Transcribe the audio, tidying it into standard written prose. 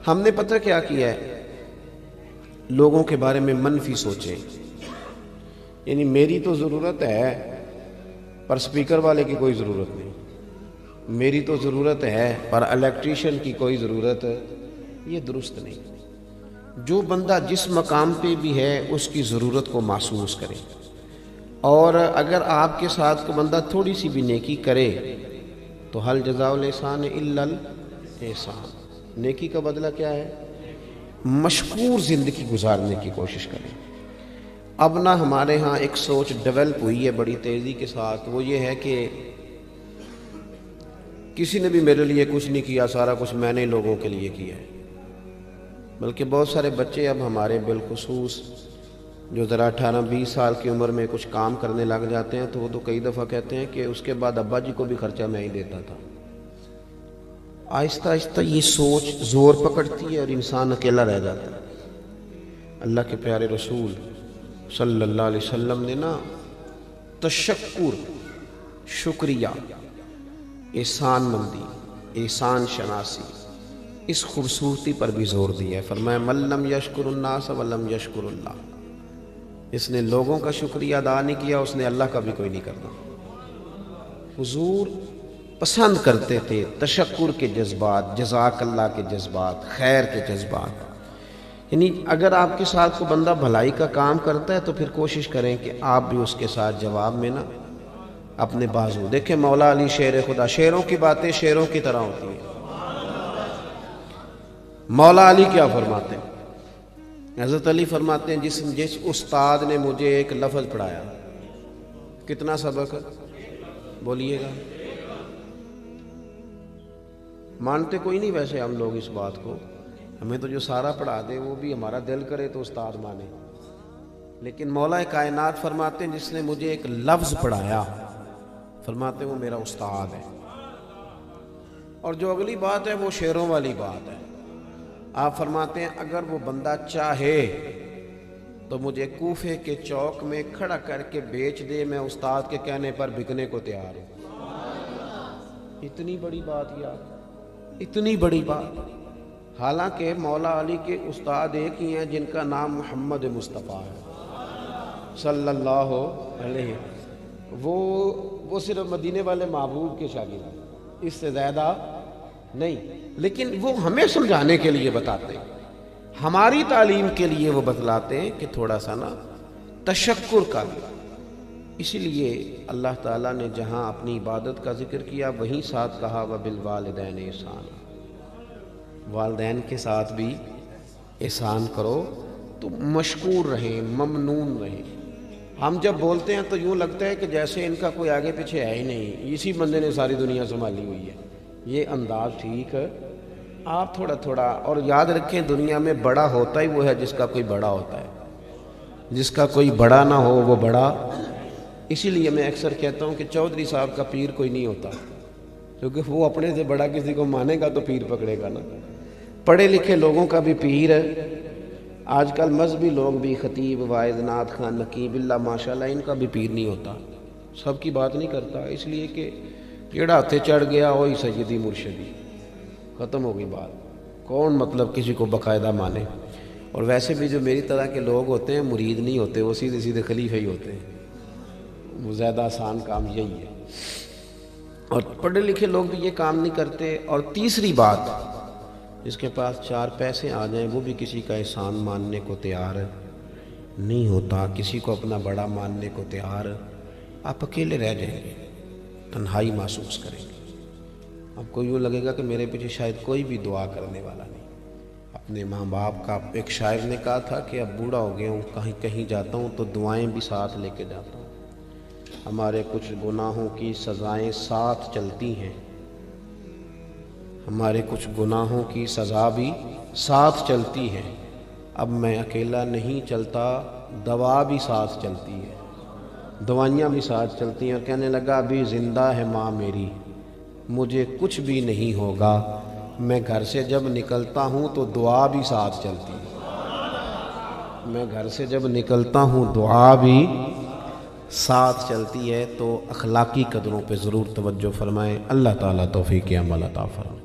ہم نے پتہ کیا کیا ہے، لوگوں کے بارے میں منفی سوچیں، یعنی میری تو ضرورت ہے پر سپیکر والے کی کوئی ضرورت نہیں، میری تو ضرورت ہے پر الیکٹریشین کی کوئی ضرورت، یہ درست نہیں۔ جو بندہ جس مقام پہ بھی ہے اس کی ضرورت کو محسوس کرے، اور اگر آپ کے ساتھ کوئی بندہ تھوڑی سی بھی نیکی کرے تو حل جزاء الاحسان الا الاحسان، نیکی کا بدلہ کیا ہے؟ مشکور زندگی گزارنے کی کوشش کریں۔ اب نہ ہمارے ہاں ایک سوچ ڈیولپ ہوئی ہے بڑی تیزی کے ساتھ، وہ یہ ہے کہ کسی نے بھی میرے لیے کچھ نہیں کیا، سارا کچھ میں نے لوگوں کے لیے کیا ہے۔ بلکہ بہت سارے بچے اب ہمارے بالخصوص جو ذرا 18-20 سال کی عمر میں کچھ کام کرنے لگ جاتے ہیں تو وہ تو کئی دفعہ کہتے ہیں کہ اس کے بعد ابا جی کو بھی خرچہ میں ہی دیتا تھا۔ آہستہ آہستہ یہ سوچ زور پکڑتی ہے اور انسان اکیلا رہ جاتا ہے۔ اللہ کے پیارے رسول صلی اللہ علیہ وسلم نے تشکر، شکریہ، احسان مندی، احسان شناسی، اس خوبصورتی پر بھی زور دیا ہے۔ فرمایا من لم یشکر الناس ولم یشکر اللہ، اس نے لوگوں کا شکریہ ادا نہیں کیا، اس نے اللہ کا بھی کوئی نہیں کرنا۔ حضور پسند کرتے تھے تشکر کے جذبات، جزاک اللہ کے جذبات، خیر کے جذبات۔ یعنی اگر آپ کے ساتھ کوئی بندہ بھلائی کا کام کرتا ہے تو پھر کوشش کریں کہ آپ بھی اس کے ساتھ جواب میں اپنے بازو دیکھیں۔ مولا علی شیر خدا، شیروں کی باتیں شیروں کی طرح ہوتی ہیں۔ مولا علی کیا فرماتے ہیں؟ حضرت علی فرماتے ہیں جس استاد نے مجھے ایک لفظ پڑھایا، کتنا سبق بولیے گا؟ مانتے کوئی نہیں ویسے ہم لوگ اس بات کو، ہمیں تو جو سارا پڑھا دے وہ بھی ہمارا دل کرے تو استاد مانے، لیکن مولا کائنات فرماتے ہیں جس نے مجھے ایک لفظ پڑھایا، فرماتے ہیں وہ میرا استاد ہے۔ اور جو اگلی بات ہے وہ شیروں والی بات ہے۔ آپ فرماتے ہیں اگر وہ بندہ چاہے تو مجھے کوفے کے چوک میں کھڑا کر کے بیچ دے، میں استاد کے کہنے پر بکنے کو تیار ہوں۔ اتنی بڑی بات یار، اتنی بڑی بات۔ حالانکہ مولا علی کے استاد ایک ہی ہیں جن کا نام محمد مصطفیٰ ہے صلی اللہ علیہ وسلم، وہ صرف مدینے والے محبوب کے شاگرد ہیں، اس سے زیادہ نہیں، لیکن وہ ہمیں سمجھانے کے لیے بتاتے ہیں، ہماری تعلیم کے لیے وہ بتلاتے ہیں کہ تھوڑا سا تشکر کا بھی۔ اسی لیے اللہ تعالیٰ نے جہاں اپنی عبادت کا ذکر کیا وہیں ساتھ کہا وَبِالْوَالِدَيْنِ احسانا، والدین کے ساتھ بھی احسان کرو، تو مشکور رہیں، ممنون رہیں۔ ہم جب بولتے ہیں تو یوں لگتا ہے کہ جیسے ان کا کوئی آگے پیچھے ہے ہی نہیں، اسی بندے نے ساری دنیا سنبھالی ہوئی ہے۔ یہ انداز ٹھیک ہے؟ آپ تھوڑا تھوڑا، اور یاد رکھیں دنیا میں بڑا ہوتا ہی وہ ہے جس کا کوئی بڑا ہوتا ہے، جس کا کوئی بڑا نہ ہو وہ بڑا۔ اسی لیے میں اکثر کہتا ہوں کہ چودھری صاحب کا پیر کوئی نہیں ہوتا، کیونکہ وہ اپنے سے بڑا کسی کو مانے گا تو پیر پکڑے گا نا۔ پڑھے لکھے لوگوں کا بھی پیر ہے، آج کل مذہبی لوگ بھی، خطیب، واعظ، نعت خان، نقیب، اللہ ماشاءاللہ، ان کا بھی پیر نہیں ہوتا، سب کی بات نہیں کرتا، اس لیے کہ کیڑا ہتھے چڑھ گیا وہی سیدی مرشدی، ختم ہو گئی بات۔ کون مطلب کسی کو باقاعدہ مانے؟ اور ویسے بھی جو میری طرح کے لوگ ہوتے ہیں مرید نہیں ہوتے، وہ سیدھے سیدھے خلیفہ ہی ہوتے ہیں، وہ زیادہ آسان کام یہی ہے۔ اور پڑھے لکھے لوگ بھی یہ کام نہیں کرتے۔ اور تیسری بات، جس کے پاس 4 پیسے آ جائیں وہ بھی کسی کا احسان ماننے کو تیار نہیں ہوتا، کسی کو اپنا بڑا ماننے کو تیار۔ آپ اکیلے رہ جائیں گے، تنہائی محسوس کریں گے، آپ کو یوں لگے گا کہ میرے پیچھے شاید کوئی بھی دعا کرنے والا نہیں۔ اپنے ماں باپ کا، ایک شاعر نے کہا تھا کہ اب بوڑھا ہو گیا ہوں، کہیں جاتا ہوں تو دعائیں بھی ساتھ لے کے جاتا ہوں، ہمارے کچھ گناہوں کی سزائیں ساتھ چلتی ہیں، ہمارے کچھ گناہوں کی سزا بھی ساتھ چلتی ہے، اب میں اکیلا نہیں چلتا، دوا بھی ساتھ چلتی ہے، دوائیاں بھی ساتھ چلتی ہیں۔ اور کہنے لگا ابھی زندہ ہے ماں میری، مجھے کچھ بھی نہیں ہوگا، میں گھر سے جب نکلتا ہوں تو دعا بھی ساتھ چلتی ہے، میں گھر سے جب نکلتا ہوں دعا بھی ساتھ چلتی ہے۔ تو اخلاقی قدروں پہ ضرور توجہ فرمائیں۔ اللہ تعالیٰ توفیق عمل عطا فرمائے۔